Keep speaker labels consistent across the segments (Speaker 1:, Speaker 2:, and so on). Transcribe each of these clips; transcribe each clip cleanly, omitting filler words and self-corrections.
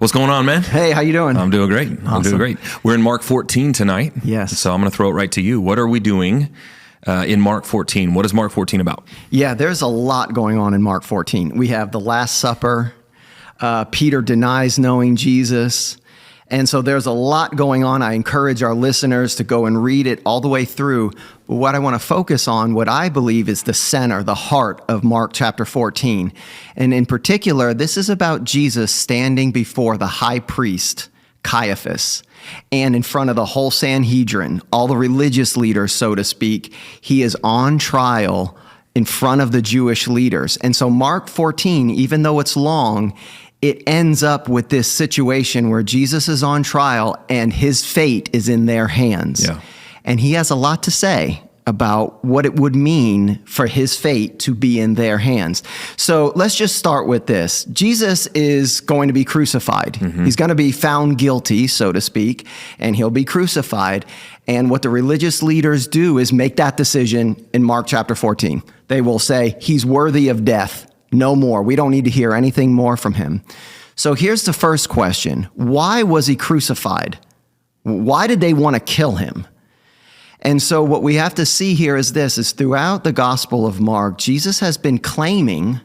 Speaker 1: What's going on, man?
Speaker 2: Hey, how you doing?
Speaker 1: I'm doing great. I'm doing great. We're in Mark 14 tonight.
Speaker 2: Yes.
Speaker 1: So I'm going to throw it right to you. What are we doing in Mark 14? What is Mark 14 about?
Speaker 2: Yeah, there's a lot going on in Mark 14. We have the Last Supper. Peter denies knowing Jesus. And so there's a lot going on. I encourage our listeners to go and read it all the way through. But what I want to focus on, what I believe is the center, the heart of Mark chapter 14. And in particular, this is about Jesus standing before the high priest, Caiaphas, and in front of the whole Sanhedrin, all the religious leaders, so to speak. He is on trial in front of the Jewish leaders. And so Mark 14, even though it's long, it ends up with this situation where Jesus is on trial and his fate is in their hands.
Speaker 1: Yeah.
Speaker 2: And he has a lot to say about what it would mean for his fate to be in their hands. So let's just start with this. Jesus is going to be crucified. Mm-hmm. He's going to be found guilty, so to speak, and he'll be crucified. And what the religious leaders do is make that decision in Mark chapter 14. They will say, he's worthy of death. No more. We don't need to hear anything more from him. So here's the first question. Why was he crucified? Why did they want to kill him? And so what we have to see here is this, is throughout the Gospel of Mark, Jesus has been claiming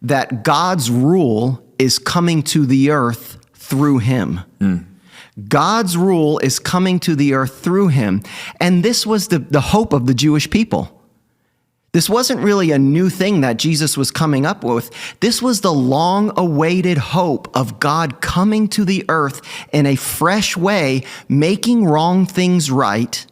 Speaker 2: that God's rule is coming to the earth through him. God's rule is coming to the earth through him. And this was the hope of the Jewish people. This wasn't really a new thing that Jesus was coming up with. This was the long-awaited hope of God coming to the earth in a fresh way, making wrong things right,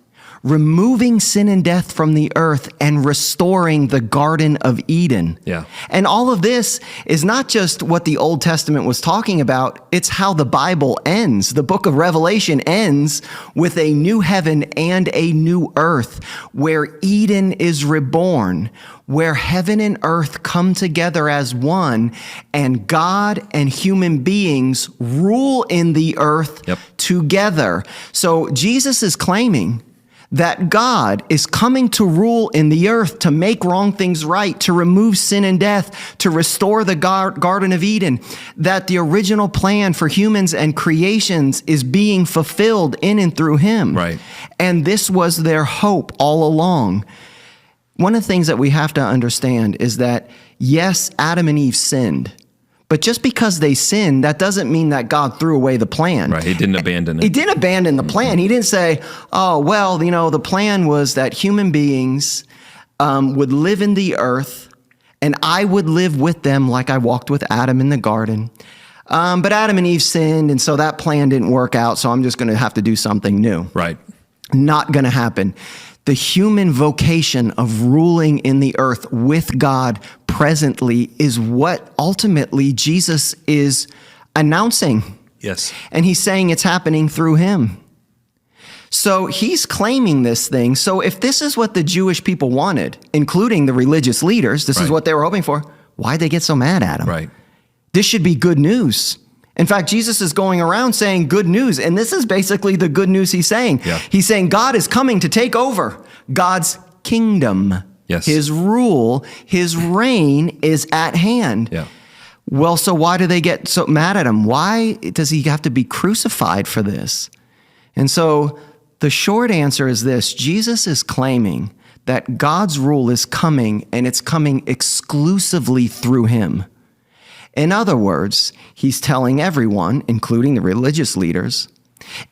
Speaker 2: removing sin and death from the earth, and restoring the Garden of Eden.
Speaker 1: Yeah.
Speaker 2: And all of this is not just what the Old Testament was talking about, it's how the Bible ends. The book of Revelation ends with a new heaven and a new earth where Eden is reborn, where heaven and earth come together as one, and God and human beings rule in the earth together. So Jesus is claiming that God is coming to rule in the earth, to make wrong things right, to remove sin and death, to restore the Garden of Eden, that the original plan for humans and creations is being fulfilled in and through him.
Speaker 1: Right.
Speaker 2: And this was their hope all along. One of the things that we have to understand is that, yes, Adam and Eve sinned. But just because they sinned, that doesn't mean that God threw away the plan.
Speaker 1: Right. He didn't abandon it.
Speaker 2: He didn't abandon the plan. He didn't say, oh, well, the plan was that human beings would live in the earth and I would live with them like I walked with Adam in the garden. But Adam and Eve sinned, and so that plan didn't work out, so I'm just going to have to do something new.
Speaker 1: Right.
Speaker 2: Not going to happen. The human vocation of ruling in the earth with God presently is what ultimately Jesus is announcing.
Speaker 1: Yes.
Speaker 2: And he's saying it's happening through him. So he's claiming this thing. So if this is what the Jewish people wanted, including the religious leaders, this is what they were hoping for, why'd they get so mad at him?
Speaker 1: Right.
Speaker 2: This should be good news. In fact, Jesus is going around saying good news, and this is basically the good news he's saying.
Speaker 1: Yeah.
Speaker 2: He's saying God is coming to take over God's kingdom.
Speaker 1: Yes.
Speaker 2: His rule, his reign is at hand.
Speaker 1: Yeah.
Speaker 2: Well, so why do they get so mad at him? Why does he have to be crucified for this? And so the short answer is this. Jesus is claiming that God's rule is coming, and it's coming exclusively through him. In other words, he's telling everyone, including the religious leaders,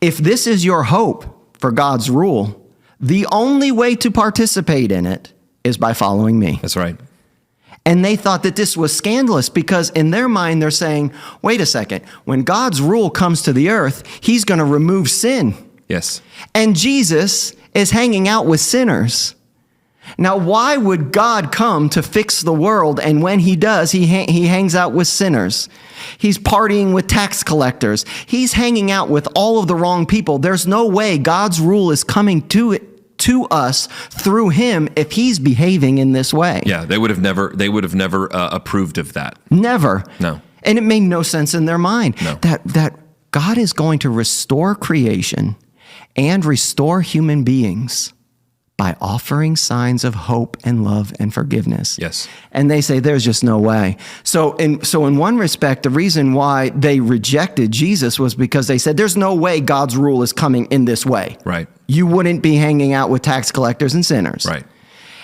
Speaker 2: if this is your hope for God's rule, the only way to participate in it is by following me.
Speaker 1: That's right.
Speaker 2: And they thought that this was scandalous because in their mind, they're saying, wait a second, when God's rule comes to the earth, he's going to remove sin.
Speaker 1: Yes.
Speaker 2: And Jesus is hanging out with sinners. Now, why would God come to fix the world? And when he does, he hangs out with sinners. He's partying with tax collectors. He's hanging out with all of the wrong people. There's no way God's rule is coming to us through him if he's behaving in this way.
Speaker 1: Yeah, they would have never approved of that.
Speaker 2: Never.
Speaker 1: No.
Speaker 2: And it made no sense in their mind that God is going to restore creation and restore human beings by offering signs of hope and love and forgiveness.
Speaker 1: Yes.
Speaker 2: And they say there's just no way. So in one respect, the reason why they rejected Jesus was because they said there's no way God's rule is coming in this way.
Speaker 1: Right.
Speaker 2: You wouldn't be hanging out with tax collectors and sinners.
Speaker 1: Right.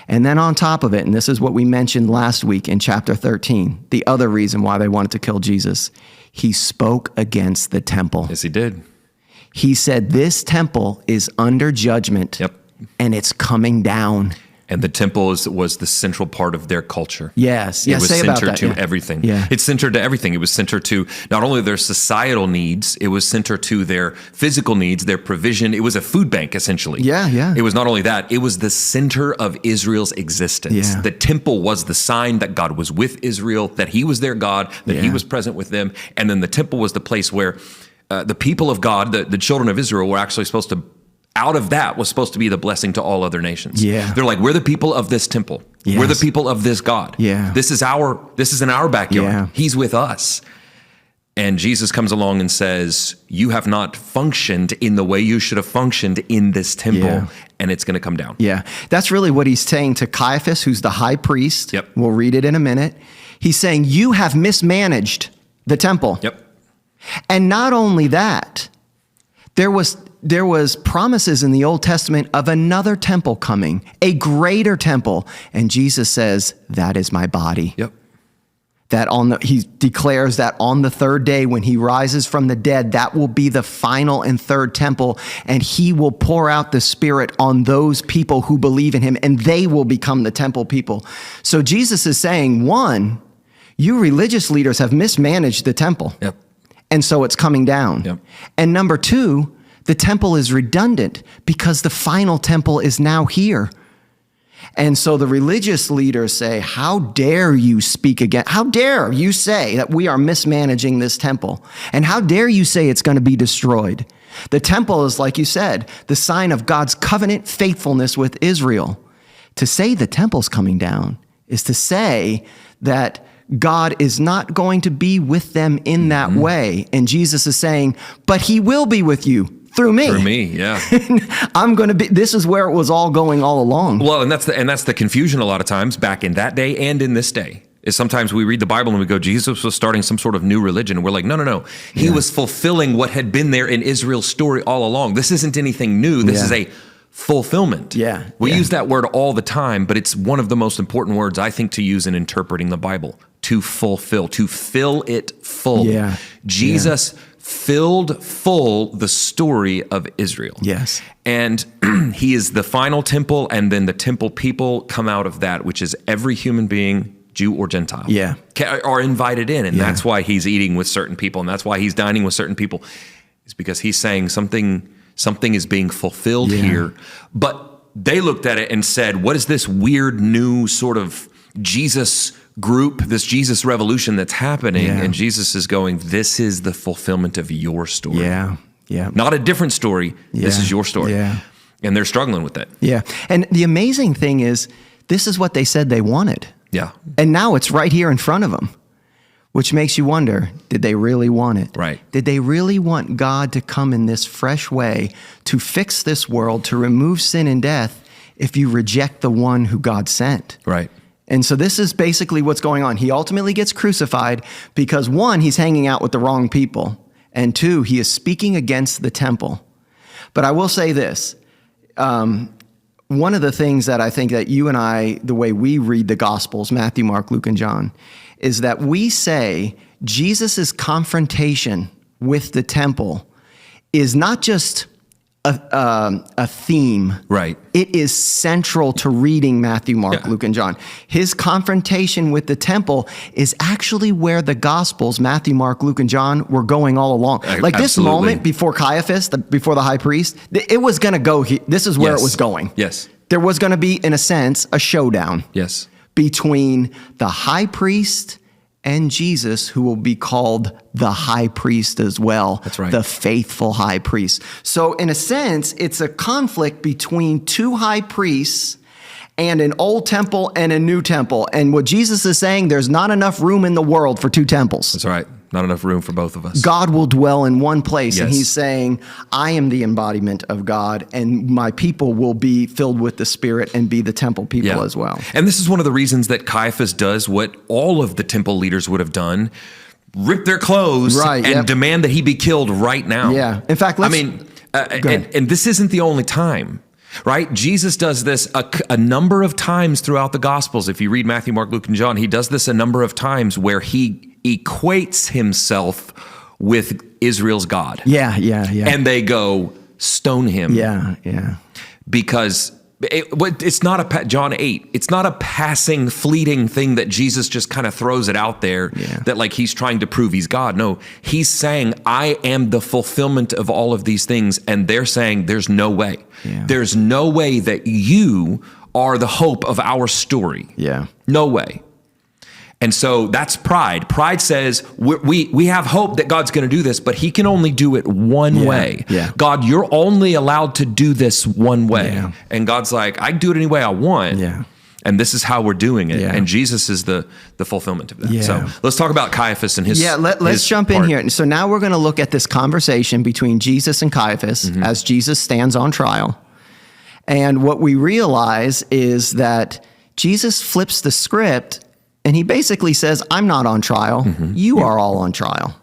Speaker 2: And then on top of it, and this is what we mentioned last week in chapter 13, the other reason why they wanted to kill Jesus, he spoke against the temple.
Speaker 1: Yes, he did.
Speaker 2: He said, this temple is under judgment.
Speaker 1: Yep.
Speaker 2: And it's coming down.
Speaker 1: And the temple was the central part of their culture.
Speaker 2: Yes.
Speaker 1: It
Speaker 2: Yes.
Speaker 1: was
Speaker 2: Say about
Speaker 1: centered
Speaker 2: that.
Speaker 1: to
Speaker 2: Yeah.
Speaker 1: everything.
Speaker 2: Yeah.
Speaker 1: It's centered to everything. It was centered to not only their societal needs, it was centered to their physical needs, their provision. It was a food bank, essentially.
Speaker 2: Yeah, yeah.
Speaker 1: It was not only that, it was the center of Israel's existence.
Speaker 2: Yeah.
Speaker 1: The temple was the sign that God was with Israel, that he was their God, that he
Speaker 2: Yeah.
Speaker 1: was present with them. And then the temple was the place where the people of God, the children of Israel, were actually supposed to, out of that was supposed to be the blessing to all other nations.
Speaker 2: Yeah.
Speaker 1: They're like, we're the people of this temple.
Speaker 2: Yes.
Speaker 1: We're the people of this God.
Speaker 2: Yeah.
Speaker 1: This is in our backyard.
Speaker 2: Yeah.
Speaker 1: He's with us. And Jesus comes along and says, you have not functioned in the way you should have functioned in this temple,
Speaker 2: Yeah.
Speaker 1: and it's going to come down.
Speaker 2: Yeah. That's really what he's saying to Caiaphas, who's the high priest.
Speaker 1: Yep.
Speaker 2: We'll read it in a minute. He's saying, you have mismanaged the temple.
Speaker 1: Yep.
Speaker 2: And not only that, there was promises in the Old Testament of another temple coming, a greater temple. And Jesus says, that is my body.
Speaker 1: Yep.
Speaker 2: He declares that on the third day when he rises from the dead, that will be the final and third temple, and he will pour out the Spirit on those people who believe in him, and they will become the temple people. So Jesus is saying, one, you religious leaders have mismanaged the temple.
Speaker 1: Yep.
Speaker 2: And so it's coming down.
Speaker 1: Yep.
Speaker 2: And number two, the temple is redundant because the final temple is now here. And so the religious leaders say, how dare you speak again? How dare you say that we are mismanaging this temple? And how dare you say it's going to be destroyed? The temple is, like you said, the sign of God's covenant faithfulness with Israel. To say the temple's coming down is to say that God is not going to be with them in that way. And Jesus is saying, but he will be with you through me.
Speaker 1: For me, yeah.
Speaker 2: I'm going to be, this is where it was all going all along.
Speaker 1: Well, and that's the confusion a lot of times back in that day and in this day. Is sometimes we read the Bible and we go, Jesus was starting some sort of new religion. And we're like, no. He was fulfilling what had been there in Israel's story all along. This isn't anything new. This is a fulfillment.
Speaker 2: Yeah.
Speaker 1: We
Speaker 2: Yeah.
Speaker 1: use that word all the time, but it's one of the most important words I think to use in interpreting the Bible. To fulfill, to fill it full.
Speaker 2: Yeah.
Speaker 1: Jesus filled full the story of Israel.
Speaker 2: Yes.
Speaker 1: And he is the final temple, and then the temple people come out of that, which is every human being, Jew or Gentile,
Speaker 2: Yeah.
Speaker 1: are invited in. And
Speaker 2: Yeah.
Speaker 1: that's why he's eating with certain people, and that's why he's dining with certain people. It's because he's saying something is being fulfilled
Speaker 2: Yeah.
Speaker 1: here. But they looked at it and said, what is this weird new sort of Jesus group, this Jesus revolution that's happening?
Speaker 2: Yeah.
Speaker 1: And Jesus is going, this is the fulfillment of your story.
Speaker 2: Yeah. Yeah.
Speaker 1: Not a different story. This
Speaker 2: Yeah.
Speaker 1: is your story.
Speaker 2: Yeah.
Speaker 1: And they're struggling with that.
Speaker 2: Yeah. And the amazing thing is, this is what they said they wanted.
Speaker 1: Yeah.
Speaker 2: And now it's right here in front of them, which makes you wonder, did they really want it?
Speaker 1: Right.
Speaker 2: Did they really want God to come in this fresh way to fix this world, to remove sin and death if you reject the one who God sent?
Speaker 1: Right.
Speaker 2: And so this is basically what's going on. He ultimately gets crucified because, one, he's hanging out with the wrong people, and two, he is speaking against the temple. But I will say this. One of the things that I think that you and I, the way we read the Gospels, Matthew, Mark, Luke, and John, is that we say Jesus' confrontation with the temple is not just a theme.
Speaker 1: Right.
Speaker 2: It is central to reading Matthew, Mark,
Speaker 1: Yeah.
Speaker 2: Luke, and John. His confrontation with the temple is actually where the Gospels, Matthew, Mark, Luke, and John, were going all along. Like this
Speaker 1: Absolutely.
Speaker 2: moment before Caiaphas, before the high priest, it was going to go. This is where
Speaker 1: Yes.
Speaker 2: it was going.
Speaker 1: Yes.
Speaker 2: There was going to be, in a sense, a showdown
Speaker 1: Yes.
Speaker 2: between the high priest and Jesus, who will be called the high priest as well.
Speaker 1: That's right.
Speaker 2: The faithful high priest. So in a sense, it's a conflict between two high priests and an old temple and a new temple. And what Jesus is saying, there's not enough room in the world for two temples.
Speaker 1: That's right. Not enough room for both of us.
Speaker 2: God will dwell in one place. And
Speaker 1: Yes.
Speaker 2: he's saying, I am the embodiment of God, and my people will be filled with the Spirit and be the temple people as well.
Speaker 1: And this is one of the reasons that Caiaphas does what all of the temple leaders would have done: rip their clothes
Speaker 2: Right,
Speaker 1: and
Speaker 2: yep.
Speaker 1: demand that he be killed right now.
Speaker 2: Yeah. In fact,
Speaker 1: I
Speaker 2: let's...
Speaker 1: mean,
Speaker 2: Go ahead.
Speaker 1: and this isn't the only time, right? Jesus does this a number of times throughout the Gospels. If you read Matthew, Mark, Luke, and John, he does this a number of times where he equates himself with Israel's God.
Speaker 2: Yeah.
Speaker 1: And they go, stone him.
Speaker 2: Yeah.
Speaker 1: Because it's not John 8, it's not a passing, fleeting thing that Jesus just kind of throws it out there that like he's trying to prove he's God. No, he's saying, I am the fulfillment of all of these things. And they're saying, there's no way.
Speaker 2: Yeah.
Speaker 1: There's no way that you are the hope of our story.
Speaker 2: Yeah.
Speaker 1: No way. And so that's pride. Pride says we have hope that God's going to do this, but he can only do it one way.
Speaker 2: Yeah.
Speaker 1: God, you're only allowed to do this one way.
Speaker 2: Yeah.
Speaker 1: And God's like, I can do it any way I want.
Speaker 2: Yeah.
Speaker 1: And this is how we're doing it.
Speaker 2: Yeah.
Speaker 1: And Jesus is the fulfillment of that.
Speaker 2: Yeah.
Speaker 1: So let's talk about Caiaphas and his.
Speaker 2: Let's
Speaker 1: his
Speaker 2: jump in
Speaker 1: part.
Speaker 2: here. So now we're going to look at this conversation between Jesus and Caiaphas as Jesus stands on trial. And what we realize is that Jesus flips the script and he basically says, I'm not on trial. You are all on trial.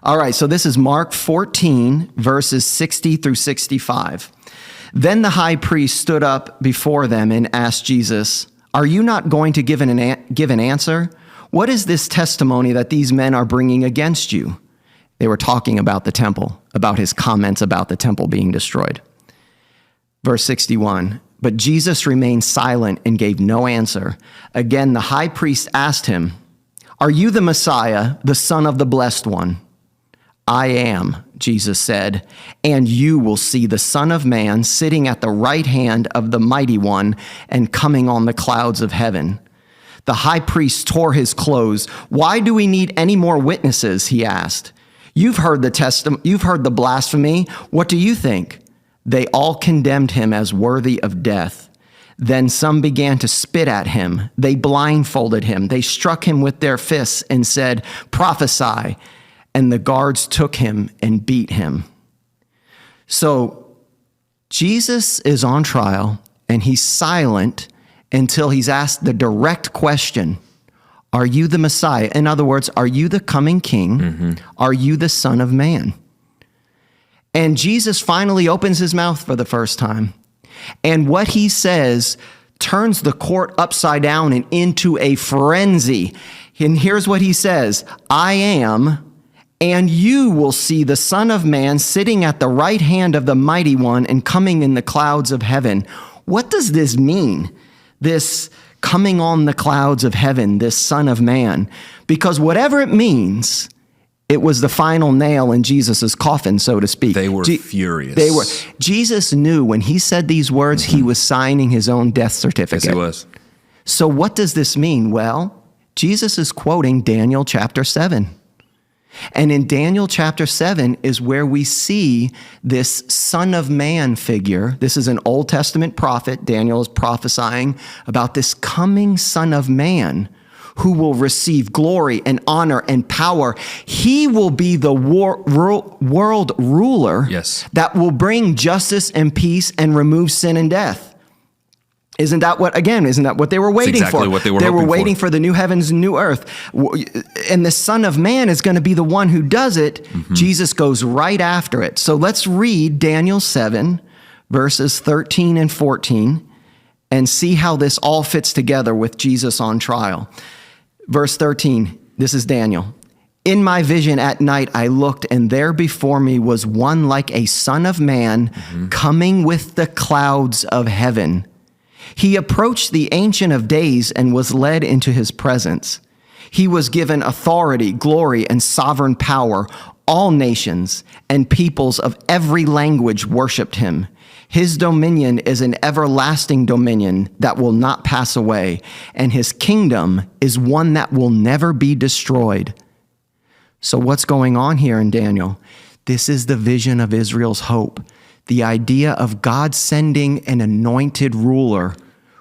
Speaker 2: All right, so this is Mark 14, verses 60 through 65. Then the high priest stood up before them and asked Jesus, are you not going to give an answer? What is this testimony that these men are bringing against you? They were talking about the temple, about his comments about the temple being destroyed. Verse 61, but Jesus remained silent and gave no answer. Again, the high priest asked him, are you the Messiah, the Son of the Blessed One? I am, Jesus said, and you will see the Son of Man sitting at the right hand of the Mighty One and coming on the clouds of heaven. The high priest tore his clothes. Why do we need any more witnesses? He asked. You've heard the blasphemy. What do you think? They all condemned him as worthy of death. Then some began to spit at him. They blindfolded him. They struck him with their fists and said, prophesy. And the guards took him and beat him. So Jesus is on trial and he's silent until he's asked the direct question, are you the Messiah? In other words, are you the coming king? Are you the Son of Man? And Jesus finally opens his mouth for the first time. And what he says turns the court upside down and into a frenzy. And here's what he says, I am, and you will see the Son of Man sitting at the right hand of the Mighty One and coming in the clouds of heaven. What does this mean? This coming on the clouds of heaven, this Son of Man? Because whatever it means, it was the final nail in Jesus's coffin, so to speak.
Speaker 1: They were furious.
Speaker 2: Jesus knew when he said these words, he was signing his own death certificate.
Speaker 1: Yes, he was.
Speaker 2: So what does this mean? Well, Jesus is quoting Daniel chapter 7. And in Daniel chapter 7 is where we see this Son of Man figure. This is an Old Testament prophet. Daniel is prophesying about this coming Son of Man who will receive glory and honor and power. He will be the world ruler that will bring justice and peace and remove sin and death. Isn't that what they were waiting
Speaker 1: exactly
Speaker 2: for?
Speaker 1: What they
Speaker 2: were
Speaker 1: hoping
Speaker 2: waiting for the new heavens and new earth. And the Son of Man is going to be the one who does it. Jesus goes right after it. So let's read Daniel 7, verses 13 and 14, and see how this all fits together with Jesus on trial. Verse 13, this is Daniel. In my vision at night I looked, and there before me was one like a son of man coming with the clouds of heaven. He approached the Ancient of Days and was led into his presence. He was given authority, glory, and sovereign power. All nations and peoples of every language worshiped him. His dominion is an everlasting dominion that will not pass away, and his kingdom is one that will never be destroyed. So what's going on here in Daniel? This is the vision of Israel's hope, the idea of God sending an anointed ruler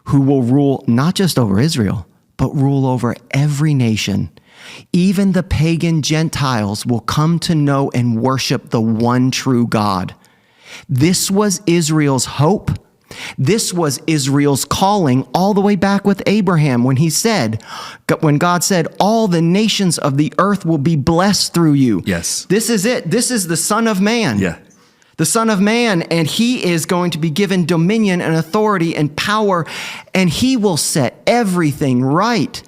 Speaker 2: who will rule not just over Israel, but rule over every nation. Even the pagan Gentiles will come to know and worship the one true God. This was Israel's hope. This was Israel's calling all the way back with Abraham when when God said, all the nations of the earth will be blessed through you.
Speaker 1: Yes.
Speaker 2: This is it. This is the Son of Man.
Speaker 1: Yeah.
Speaker 2: The Son of Man, and he is going to be given dominion and authority and power, and he will set everything right.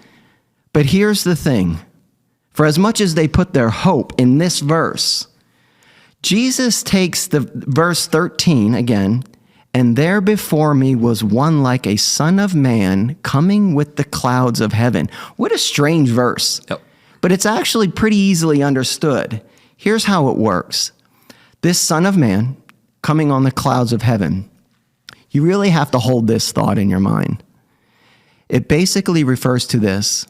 Speaker 2: But here's the thing. For as much as they put their hope in this verse, Jesus takes the verse 13 again, and there before me was one like a son of man coming with the clouds of heaven. What a strange verse.
Speaker 1: Yep.
Speaker 2: But it's actually pretty easily understood. Here's how it works. This Son of Man coming on the clouds of heaven, you really have to hold this thought in your mind. It basically refers to this,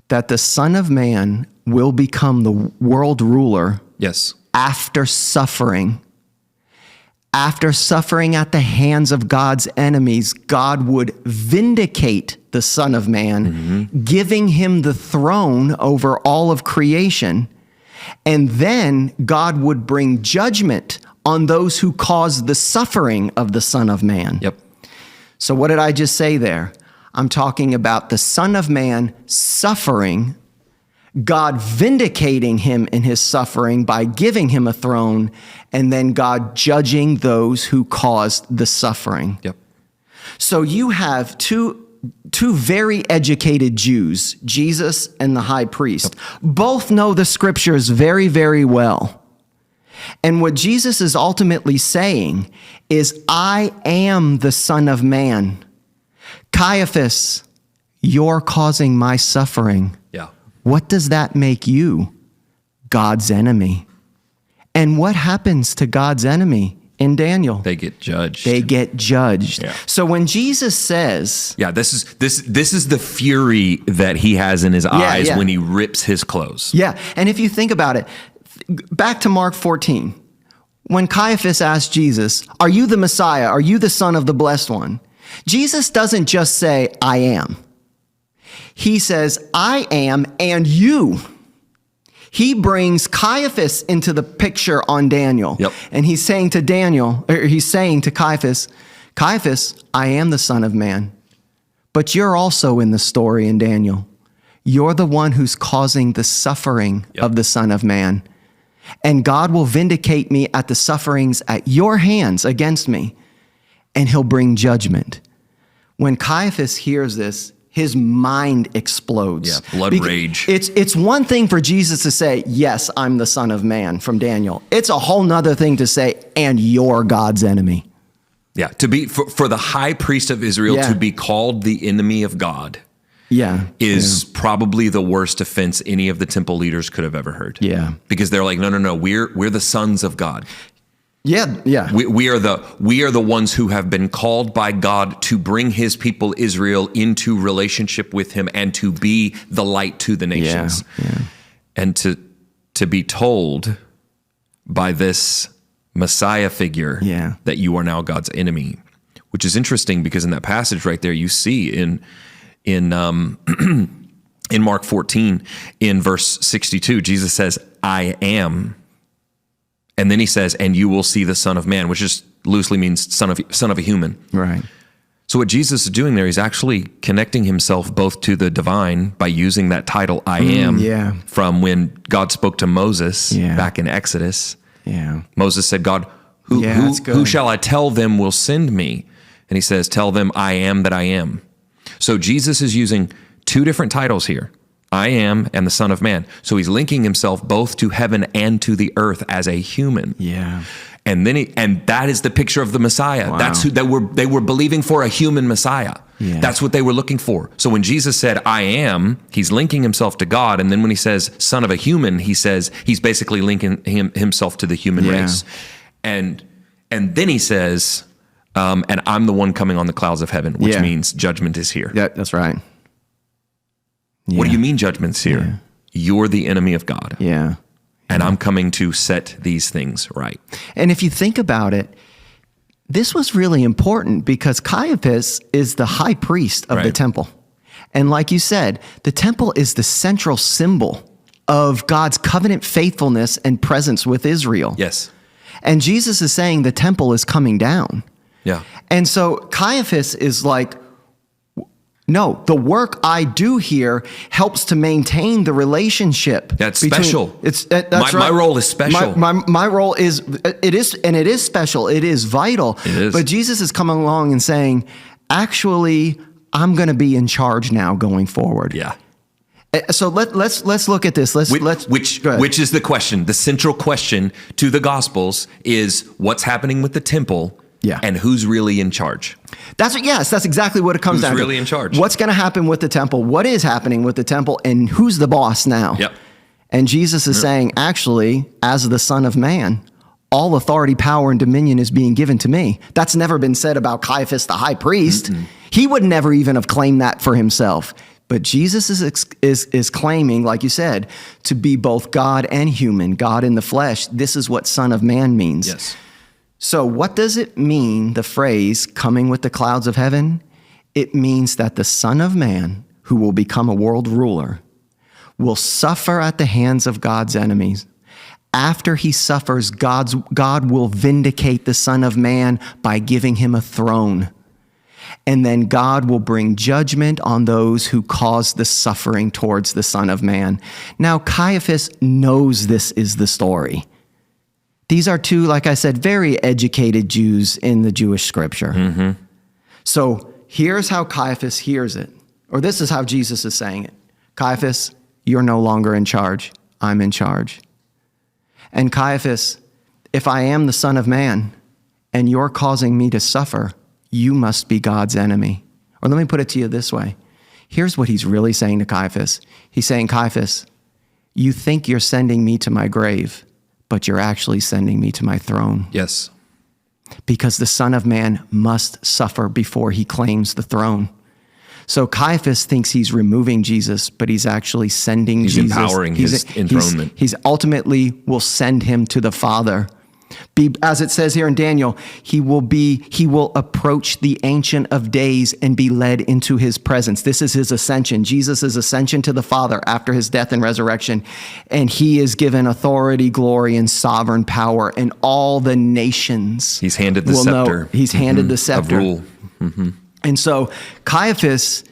Speaker 2: that the Son of Man will become the world ruler
Speaker 1: Yes.
Speaker 2: after suffering. After suffering at the hands of God's enemies, God would vindicate the Son of Man, giving him the throne over all of creation. And then God would bring judgment on those who caused the suffering of the Son of Man.
Speaker 1: Yep.
Speaker 2: So what did I just say there? I'm talking about the Son of Man suffering, God vindicating him in his suffering by giving him a throne, and then God judging those who caused the suffering.
Speaker 1: Yep.
Speaker 2: So you have two very educated Jews, Jesus and the high priest. Both know the scriptures very, very well. And what Jesus is ultimately saying is, I am the Son of Man. Caiaphas, you're causing my suffering.
Speaker 1: Yeah.
Speaker 2: What does that make you? God's enemy. And what happens to God's enemy in Daniel?
Speaker 1: They get judged.
Speaker 2: They get judged.
Speaker 1: Yeah.
Speaker 2: So when Jesus says,
Speaker 1: Yeah, this is the fury that he has in his eyes when he rips his clothes.
Speaker 2: yeah, and if you think about it, back to Mark 14, when Caiaphas asked Jesus, are you the Messiah? Are you the Son of the Blessed One? Jesus doesn't just say, I am. He says, I am, and you. He brings Caiaphas into the picture on Daniel.
Speaker 1: Yep.
Speaker 2: And he's saying to Caiaphas, Caiaphas, I am the Son of Man. But you're also in the story in Daniel. You're the one who's causing the suffering of the Son of Man. And God will vindicate me at the sufferings at your hands against me, and he'll bring judgment. When Caiaphas hears this, his mind explodes.
Speaker 1: Yeah, blood rage.
Speaker 2: It's one thing for Jesus to say, yes, I'm the Son of Man from Daniel. It's a whole nother thing to say, and you're God's enemy.
Speaker 1: Yeah, to be for the high priest of Israel to be called the enemy of God is probably the worst offense any of the temple leaders could have ever heard.
Speaker 2: Yeah.
Speaker 1: Because they're like, no, we're the sons of God.
Speaker 2: Yeah.
Speaker 1: We are the ones who have been called by God to bring his people Israel into relationship with him and to be the light to the nations.
Speaker 2: Yeah.
Speaker 1: And to be told by this Messiah figure that you are now God's enemy, which is interesting because in that passage right there, you see in Mark 14, in verse 62, Jesus says, I am. And then he says, and you will see the Son of Man, which just loosely means son of a human.
Speaker 2: Right.
Speaker 1: So what Jesus is doing there, he's actually connecting himself both to the divine by using that title, I am, from when God spoke to Moses back in Exodus.
Speaker 2: Yeah.
Speaker 1: Moses said, God, who shall I tell them will send me? And he says, tell them I am that I am. So Jesus is using two different titles here, I am and the Son of Man. So he's linking himself both to heaven and to the earth as a human.
Speaker 2: Yeah.
Speaker 1: And then and that is the picture of the Messiah.
Speaker 2: Wow.
Speaker 1: That's who they were believing for, a human Messiah.
Speaker 2: Yeah.
Speaker 1: That's what they were looking for. So when Jesus said, I am, he's linking himself to God. And then when he says son of a human, he says he's basically linking himself to the human race. And then he says, and I'm the one coming on the clouds of heaven, which means judgment is here.
Speaker 2: Yeah, that's right. Yeah.
Speaker 1: What do you mean judgment's here?
Speaker 2: Yeah.
Speaker 1: You're the enemy of God.
Speaker 2: Yeah.
Speaker 1: And I'm coming to set these things right.
Speaker 2: And if you think about it, this was really important because Caiaphas is the high priest of the temple. And like you said, the temple is the central symbol of God's covenant faithfulness and presence with Israel.
Speaker 1: Yes.
Speaker 2: And Jesus is saying the temple is coming down.
Speaker 1: Yeah.
Speaker 2: And so Caiaphas is like, no, the work I do here helps to maintain the relationship.
Speaker 1: That's special.
Speaker 2: That's
Speaker 1: my
Speaker 2: right.
Speaker 1: role is special.
Speaker 2: My role is, it is special. It is vital.
Speaker 1: It is.
Speaker 2: But Jesus is coming along and saying, actually, I'm going to be in charge now going forward.
Speaker 1: Yeah.
Speaker 2: So let's look at this.
Speaker 1: Which is the question. The central question to the Gospels is what's happening with the temple.
Speaker 2: Yeah.
Speaker 1: And who's really in charge?
Speaker 2: That's exactly what it comes down to.
Speaker 1: Who's really in charge?
Speaker 2: What's going to happen with the temple? What is happening with the temple? And who's the boss now?
Speaker 1: Yep.
Speaker 2: And Jesus is saying, actually, as the Son of Man, all authority, power, and dominion is being given to me. That's never been said about Caiaphas, the high priest. He would never even have claimed that for himself. But Jesus is claiming, like you said, to be both God and human, God in the flesh. This is what Son of Man means.
Speaker 1: Yes.
Speaker 2: So what does it mean, the phrase, coming with the clouds of heaven? It means that the Son of Man, who will become a world ruler, will suffer at the hands of God's enemies. After he suffers, God will vindicate the Son of Man by giving him a throne. And then God will bring judgment on those who cause the suffering towards the Son of Man. Now, Caiaphas knows this is the story. These are two, like I said, very educated Jews in the Jewish scripture. So here's how Caiaphas hears it, or this is how Jesus is saying it. Caiaphas, you're no longer in charge. I'm in charge. And Caiaphas, if I am the Son of Man and you're causing me to suffer, you must be God's enemy. Or let me put it to you this way. Here's what he's really saying to Caiaphas. He's saying, Caiaphas, you think you're sending me to my grave, but you're actually sending me to my throne.
Speaker 1: Yes.
Speaker 2: Because the Son of Man must suffer before he claims the throne. So Caiaphas thinks he's removing Jesus, but he's actually sending Jesus.
Speaker 1: He's empowering his enthronement.
Speaker 2: He's ultimately will send him to the Father. As it says here in Daniel, he will approach the Ancient of Days and be led into his presence. This is his ascension, Jesus' ascension to the Father after his death and resurrection. And he is given authority, glory, and sovereign power, and all the nations.
Speaker 1: He's handed the scepter.
Speaker 2: He's handed the scepter.
Speaker 1: Of rule.
Speaker 2: And so Caiaphas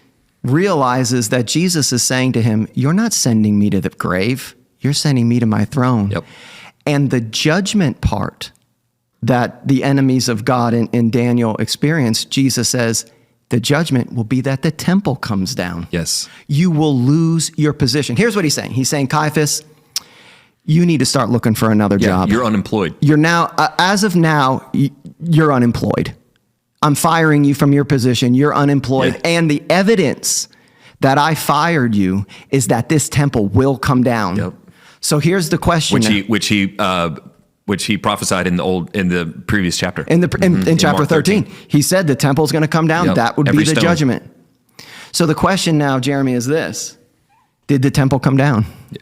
Speaker 2: realizes that Jesus is saying to him, you're not sending me to the grave. You're sending me to my throne.
Speaker 1: Yep.
Speaker 2: And the judgment part that the enemies of God in Daniel experience, Jesus says, the judgment will be that the temple comes down.
Speaker 1: Yes.
Speaker 2: You will lose your position. Here's what he's saying. He's saying, Caiaphas, you need to start looking for another job.
Speaker 1: You're unemployed.
Speaker 2: You're now, as of now, you're unemployed. I'm firing you from your position. You're unemployed.
Speaker 1: Yeah.
Speaker 2: And the evidence that I fired you is that this temple will come down.
Speaker 1: Yep.
Speaker 2: So here's the question.
Speaker 1: Which he prophesied in the previous chapter.
Speaker 2: In chapter
Speaker 1: Mark
Speaker 2: 13. He said the temple's going to come down.
Speaker 1: Yep.
Speaker 2: That would
Speaker 1: Every
Speaker 2: be the
Speaker 1: stone.
Speaker 2: judgment. So the question now, Jeremy, is this. Did the temple come down? Yeah.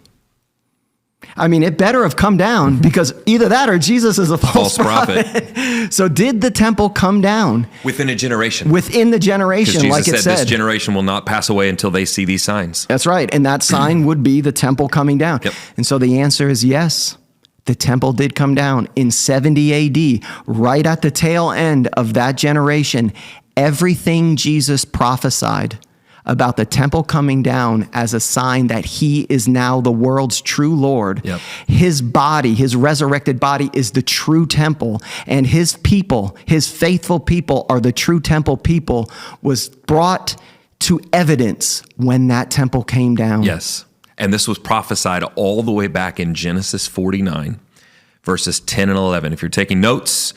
Speaker 2: I mean, it better have come down because either that or Jesus is a false prophet. So did the temple come down?
Speaker 1: Within a generation.
Speaker 2: Within the generation,
Speaker 1: Jesus
Speaker 2: like it said.
Speaker 1: This generation will not pass away until they see these signs.
Speaker 2: That's right. And that sign would be the temple coming down.
Speaker 1: Yep.
Speaker 2: And so the answer is yes. The temple did come down in 70 AD, right at the tail end of that generation. Everything Jesus prophesied about the temple coming down as a sign that he is now the world's true Lord.
Speaker 1: Yep.
Speaker 2: His body, his resurrected body is the true temple, and his people, his faithful people are the true temple people, was brought to evidence when that temple came down.
Speaker 1: Yes. And this was prophesied all the way back in Genesis 49, verses 10 and 11. If you're taking notes,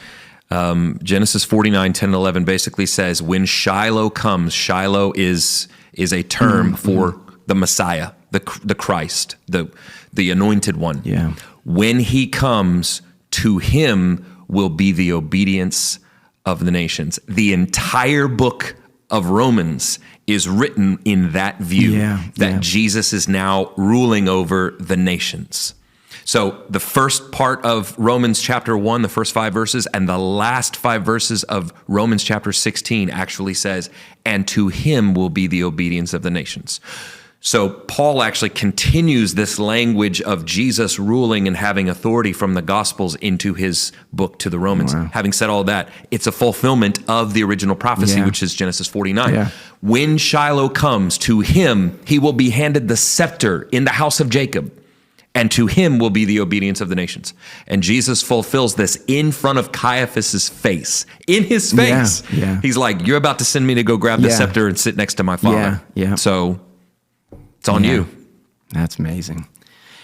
Speaker 1: Genesis 49, 10 and 11 basically says, when Shiloh comes, Shiloh is a term for the Messiah, the Christ, the anointed one.
Speaker 2: Yeah.
Speaker 1: When he comes, to him will be the obedience of the nations. The entire book of Romans is written in that view, that Jesus is now ruling over the nations. So the first part of Romans chapter 1, the first 5 verses, and the last 5 verses of Romans chapter 16 actually says, and to him will be the obedience of the nations. So Paul actually continues this language of Jesus ruling and having authority from the Gospels into his book to the Romans.
Speaker 2: Wow.
Speaker 1: Having said all that, it's a fulfillment of the original prophecy,
Speaker 2: Yeah.
Speaker 1: which is Genesis 49.
Speaker 2: Yeah.
Speaker 1: When Shiloh comes, to him he will be handed the scepter in the house of Jacob, and to him will be the obedience of the nations. And Jesus fulfills this in front of Caiaphas's face. In his face.
Speaker 2: Yeah.
Speaker 1: He's like, you're about to send me to go grab the
Speaker 2: Yeah.
Speaker 1: scepter and sit next to my father.
Speaker 2: Yeah.
Speaker 1: So it's on you.
Speaker 2: That's amazing.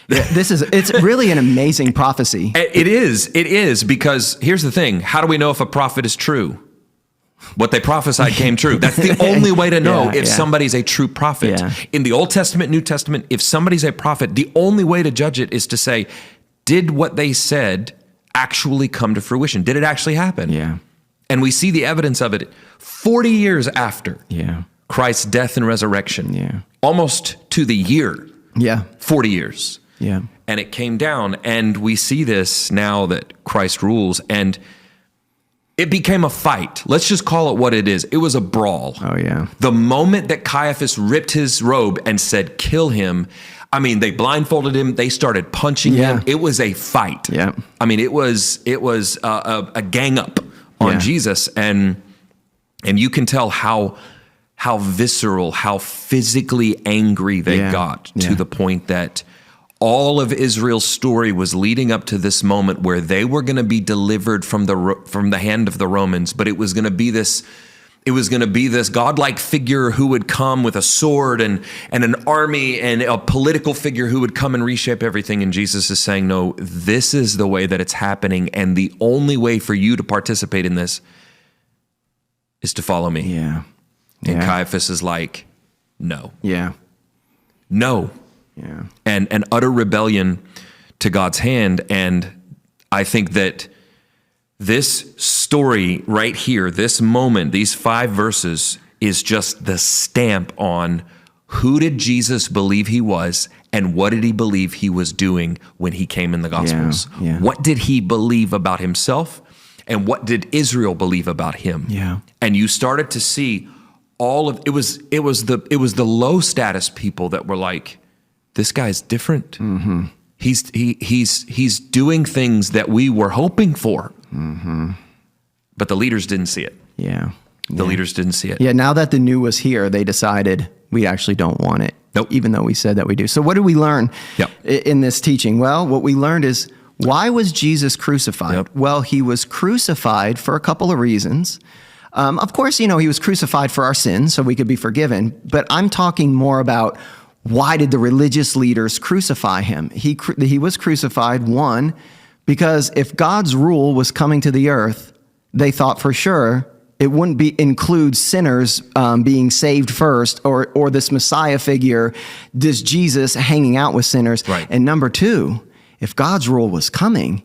Speaker 2: Yeah, it's really an amazing prophecy.
Speaker 1: It is, because here's the thing. How do we know if a prophet is true? What they prophesied came true. That's the only way to know if somebody's a true prophet.
Speaker 2: Yeah.
Speaker 1: In the Old Testament, New Testament, if somebody's a prophet, the only way to judge it is to say, did what they said actually come to fruition? Did it actually happen?
Speaker 2: Yeah.
Speaker 1: And we see the evidence of it 40 years after
Speaker 2: Yeah.
Speaker 1: Christ's death and resurrection.
Speaker 2: Yeah.
Speaker 1: Almost to the year.
Speaker 2: Yeah.
Speaker 1: 40 years.
Speaker 2: Yeah.
Speaker 1: And it came down, and we see this now that Christ rules, and it became a fight. Let's just call it what it is. It was a brawl.
Speaker 2: Oh, yeah.
Speaker 1: The moment that Caiaphas ripped his robe and said, kill him, I mean, they blindfolded him. They started punching him. It was a fight.
Speaker 2: Yeah.
Speaker 1: I mean, it was a gang up on Jesus, and you can tell how visceral, how physically angry they got, to the point that all of Israel's story was leading up to this moment where they were going to be delivered from the hand of the Romans, but it was going to be this godlike figure who would come with a sword and an army, and a political figure who would come and reshape everything. And Jesus is saying, no, this is the way that it's happening, and the only way for you to participate in this is to follow me.
Speaker 2: Yeah.
Speaker 1: And Caiaphas is like, no.
Speaker 2: Yeah.
Speaker 1: No.
Speaker 2: Yeah.
Speaker 1: And an utter rebellion to God's hand. And I think that this story right here, this moment, these 5 verses, is just the stamp on who did Jesus believe he was, and what did he believe he was doing when he came in the Gospels?
Speaker 2: Yeah.
Speaker 1: What did he believe about himself, and what did Israel believe about him?
Speaker 2: Yeah.
Speaker 1: And you started to see all of it was the low status people that were like, this guy's different. Mm-hmm. He's doing things that we were hoping for. Mm-hmm. But the leaders didn't see it.
Speaker 2: Yeah.
Speaker 1: The leaders didn't see it.
Speaker 2: Yeah, now that the new was here, they decided we actually don't want it.
Speaker 1: Nope.
Speaker 2: Even though we said that we do. So what did we learn in this teaching? Well, what we learned is, why was Jesus crucified?
Speaker 1: Yep.
Speaker 2: Well, he was crucified for a couple of reasons. Of course, he was crucified for our sins so we could be forgiven. But I'm talking more about, why did the religious leaders crucify him? He was crucified, one, because if God's rule was coming to the earth, they thought for sure it wouldn't include sinners being saved first, or this Messiah figure, this Jesus hanging out with sinners.
Speaker 1: Right.
Speaker 2: And number two, if God's rule was coming,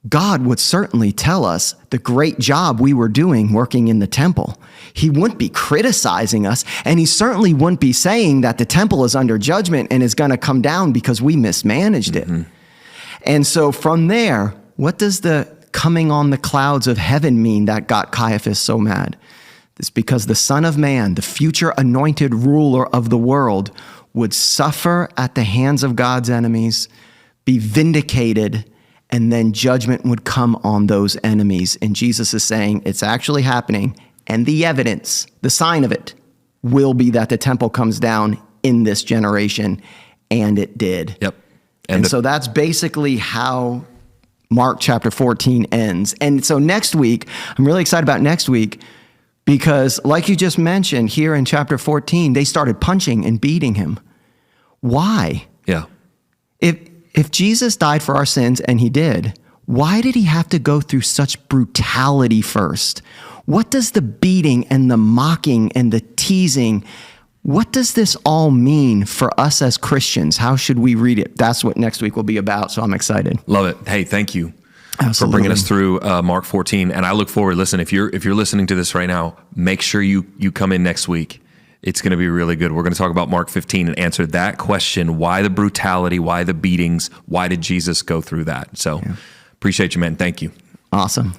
Speaker 2: God would certainly tell us the great job we were doing working in the temple. He wouldn't be criticizing us, and he certainly wouldn't be saying that the temple is under judgment and is going to come down because we mismanaged it. And so from there, what does the coming on the clouds of heaven mean that got Caiaphas so mad? It's because the Son of Man, the future anointed ruler of the world, would suffer at the hands of God's enemies, be vindicated, and then judgment would come on those enemies. And Jesus is saying it's actually happening. And the evidence, the sign of it, will be that the temple comes down in this generation. And it did.
Speaker 1: Yep.
Speaker 2: And so that's basically how Mark chapter 14 ends. And so next week, I'm really excited about next week, because like you just mentioned here in chapter 14, they started punching and beating him. Why?
Speaker 1: Yeah.
Speaker 2: If Jesus died for our sins, and he did, why did he have to go through such brutality first? What does the beating and the mocking and the teasing, what does this all mean for us as Christians? How should we read it? That's what next week will be about, so I'm excited.
Speaker 1: Love it. Hey, thank you
Speaker 2: Absolutely.
Speaker 1: for bringing us through Mark 14. And I look forward, listen, if you're listening to this right now, make sure you come in next week. It's going to be really good. We're going to talk about Mark 15 and answer that question. Why the brutality? Why the beatings? Why did Jesus go through that? So appreciate you, man. Thank you.
Speaker 2: Awesome.